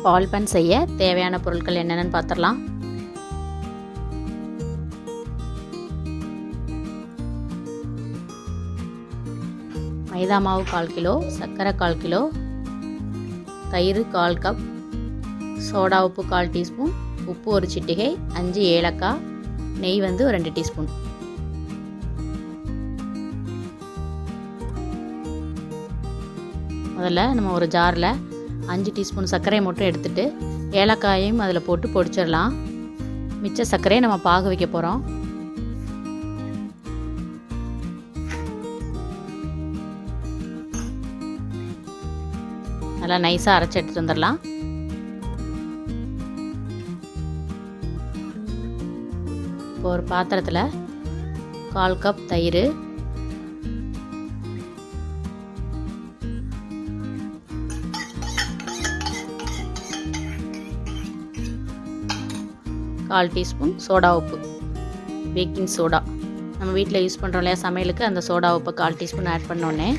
பால் பன் செய்ய தேவையான பொருட்கள் என்னென்னு பார்த்துடலாம். மைதா மாவு 1/4 கிலோ, சர்க்கரை 1/4 கிலோ, தயிர் 1/4 கப், சோடா உப்பு 1/4 டீஸ்பூன், உப்பு 1 சிட்டிகை, 5 ஏலக்காய், நெய் வந்து 2 டீஸ்பூன். முதல்ல நம்ம ஒரு ஜாரில் 5 டீஸ்பூன் சர்க்கரையை மட்டும் எடுத்துகிட்டு ஏலக்காயையும் அதில் போட்டு பொடிச்சிடலாம். மிச்ச சர்க்கரையை நம்ம பாக வைக்க போகிறோம். நல்லா நைஸாக அரைச்சி எடுத்துகிட்டு வந்துடலாம். இப்போ ஒரு பாத்திரத்தில் 1/4 கப் தயிர், கால் டீஸ்பூன் சோடா உப்பு, பேக்கிங் சோடா நம்ம வீட்டில் யூஸ் பண்ணுறோம் இல்லையா சமையலுக்கு, அந்த சோடா உப்பை 1/4 டீஸ்பூன் ஆட் பண்ணோடனே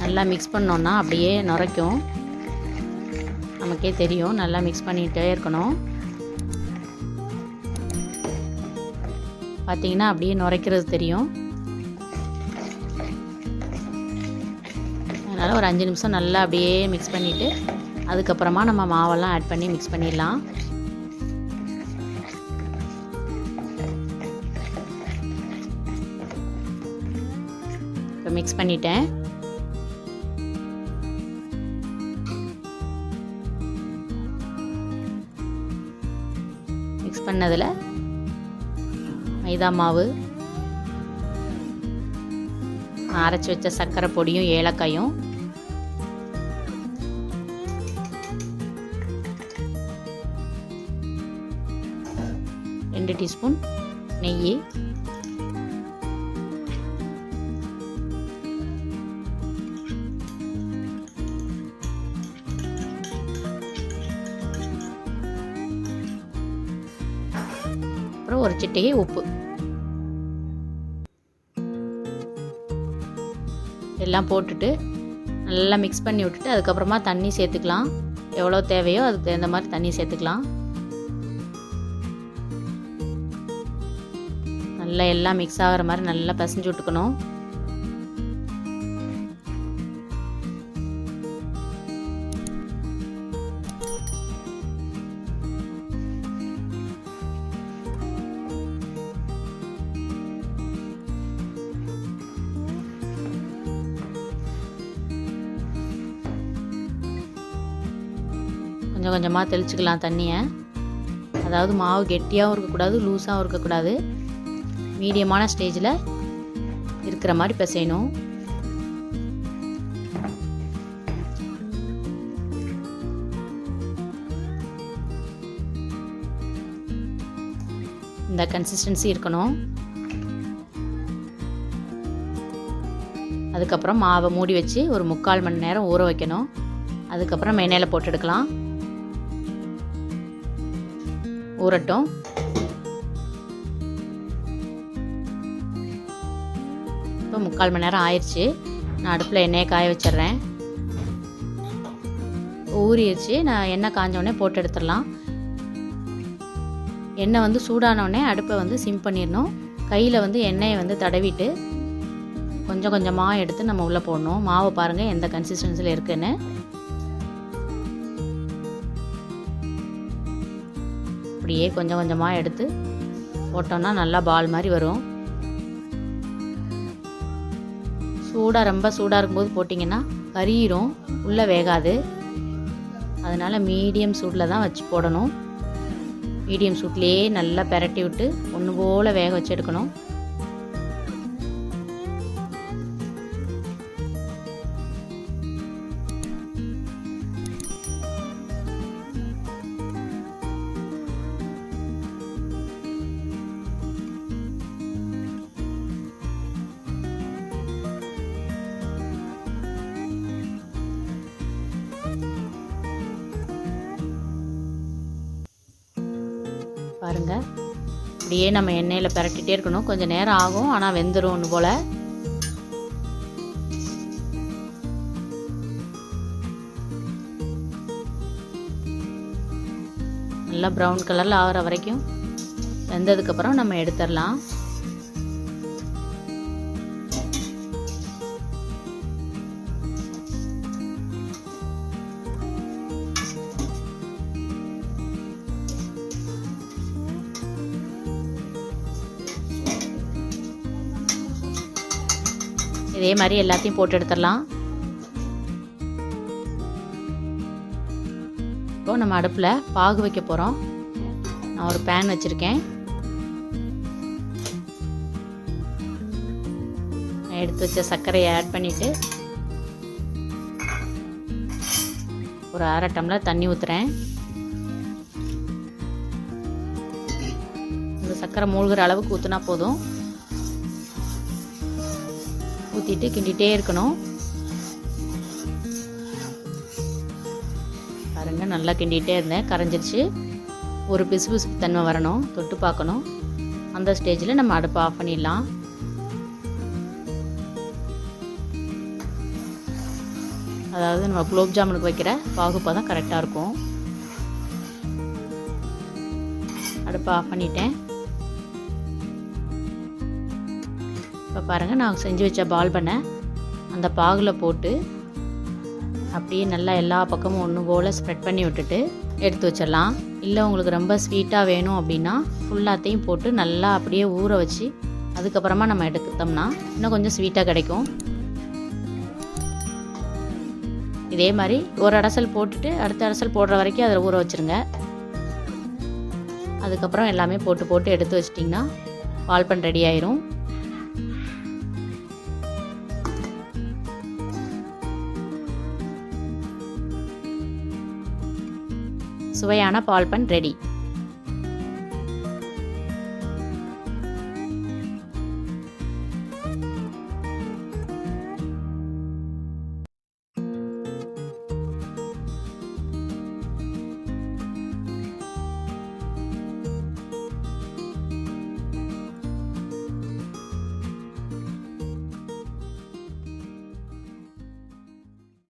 நல்லா மிக்ஸ் பண்ணோன்னா அப்படியே நுரைக்கும். நமக்கே தெரியும், நல்லா மிக்ஸ் பண்ணிகிட்டே இருக்கணும். பார்த்திங்கன்னா அப்படியே நுரைக்கிறது தெரியும். அதனால் ஒரு 5 நிமிஷம் நல்லா அப்படியே மிக்ஸ் பண்ணிவிட்டு அதுக்கப்புறமா நம்ம மாவெல்லாம் ஆட் பண்ணி மிக்ஸ் பண்ணிடலாம். இப்போ மிக்ஸ் பண்ணிட்டேன். மிக்ஸ் பண்ணதில் மைதா மாவு, அரைச்சி வச்ச சர்க்கரை பொடியும் ஏலக்காயும், ரெண்டு டீஸ்பூன் நெய், அப்புறம் 1 சிட்டிகை உப்பு எல்லாம் போட்டுட்டு நல்லா மிக்ஸ் பண்ணி விட்டுட்டு அதுக்கப்புறமா தண்ணி சேர்த்துக்கலாம். எவ்வளோ தேவையோ அதுக்கு தகுந்த மாதிரி தண்ணி சேர்த்துக்கலாம். நல்லா எல்லாம் மிக்ஸ் ஆகிற மாதிரி நல்லா பிசைஞ்சு விட்டுக்கணும். கொஞ்சம் கொஞ்சமாக தெளிச்சுக்கலாம் தண்ணியை. அதாவது மாவு கெட்டியாகவும் இருக்கக்கூடாது, லூஸாகவும் இருக்கக்கூடாது, மீடியமான ஸ்டேஜில் இருக்கிற மாதிரி பிசையணும். இந்த கன்சிஸ்டன்சி இருக்கணும். அதுக்கப்புறம் மாவை மூடி வச்சு ஒரு 3/4 மணி நேரம் ஊற வைக்கணும். அதுக்கப்புறம் எண்ணெயில் போட்டு எடுக்கலாம். ஊறட்டும். இப்போ 3/4 மணி நேரம் ஆயிடுச்சு. நான் அடுப்பில் எண்ணெயை காய வச்சிட்றேன். ஊறிடுச்சு. நான் எண்ணெய் காஞ்சோடனே போட்டு எடுத்துடலாம். எண்ணெய் வந்து சூடானோடனே அடுப்பை வந்து சிம் பண்ணிடணும். கையில் வந்து எண்ணெயை வந்து தடவிட்டு கொஞ்சம் கொஞ்சமாக எடுத்து நம்ம உள்ளே போடணும். மாவை பாருங்கள் எந்த கன்சிஸ்டன்சியில் இருக்குன்னு. அப்படியே கொஞ்சம் கொஞ்சமாக எடுத்து போட்டோம்னா நல்லா பால் மாதிரி வரும். ரொம்ப சூடாக இருக்கும்போது போட்டிங்கன்னா கரியிரும், உள்ளே வேகாது. அதனால் மீடியம் சூட்டில் தான் வச்சு போடணும். மீடியம் சூட்லேயே நல்லா பெரட்டி விட்டு ஒன்று போல் வேக வச்சு எடுக்கணும். பாருங்கள், இப்படியே நம்ம எண்ணெயில் பரட்டிகிட்டே இருக்கணும். கொஞ்சம் நேரம் ஆகும், ஆனால் வெந்துடும் ஒன்று போல். நல்லா ப்ரௌன் கலரில் ஆகிற வரைக்கும் வெந்ததுக்கப்புறம் நம்ம எடுத்துடலாம். இதே மாதிரி எல்லாத்தையும் போட்டு எடுத்துடலாம். இப்போ நம்ம அடுப்பில் பாகு வைக்க போகிறோம். நான் ஒரு பேன் வச்சுருக்கேன். நான் எடுத்து வச்ச சர்க்கரையை ஆட் பண்ணிவிட்டு ஒரு 1/2 டம்ளர் தண்ணி ஊற்றுறேன். இந்த சர்க்கரை மூழ்கிற அளவுக்கு ஊற்றினா போதும். ஊற்றிட்டு கிண்டிகிட்டே இருக்கணும். பாருங்கள், நல்லா கிண்டிகிட்டே இருந்தேன், கரைஞ்சிருச்சு. ஒரு பிசு தன்மை வரணும், தொட்டு பார்க்கணும். அந்த ஸ்டேஜில் நம்ம அடுப்பை ஆஃப் பண்ணிடலாம். அதாவது நம்ம குலோப் ஜாமுனுக்கு வைக்கிற பாகுப்பதம் கரெக்டாக இருக்கும். அடுப்பை ஆஃப் பண்ணிட்டேன். இப்போ பாருங்கள், நான் செஞ்சு வச்ச பால் பண்ணை அந்த பாகில் போட்டு அப்படியே நல்லா எல்லா பக்கமும் ஒன்று போல் ஸ்ப்ரெட் பண்ணி விட்டுட்டு எடுத்து வச்சிடலாம். இல்லை உங்களுக்கு ரொம்ப ஸ்வீட்டாக வேணும் அப்படின்னா ஃபுல்லாத்தையும் போட்டு நல்லா அப்படியே ஊற வச்சு அதுக்கப்புறமா நம்ம எடுத்தோம்னா இன்னும் கொஞ்சம் ஸ்வீட்டாக கிடைக்கும். இதே மாதிரி ஒரு அடசல் போட்டுட்டு அடுத்த அடசல் போடுற வரைக்கும் அதில் ஊற வச்சுருங்க. அதுக்கப்புறம் எல்லாமே போட்டு எடுத்து வச்சிட்டிங்கன்னா பால் பண்ண ரெடி ஆயிரும். சுவையான பால் பன் ரெடி.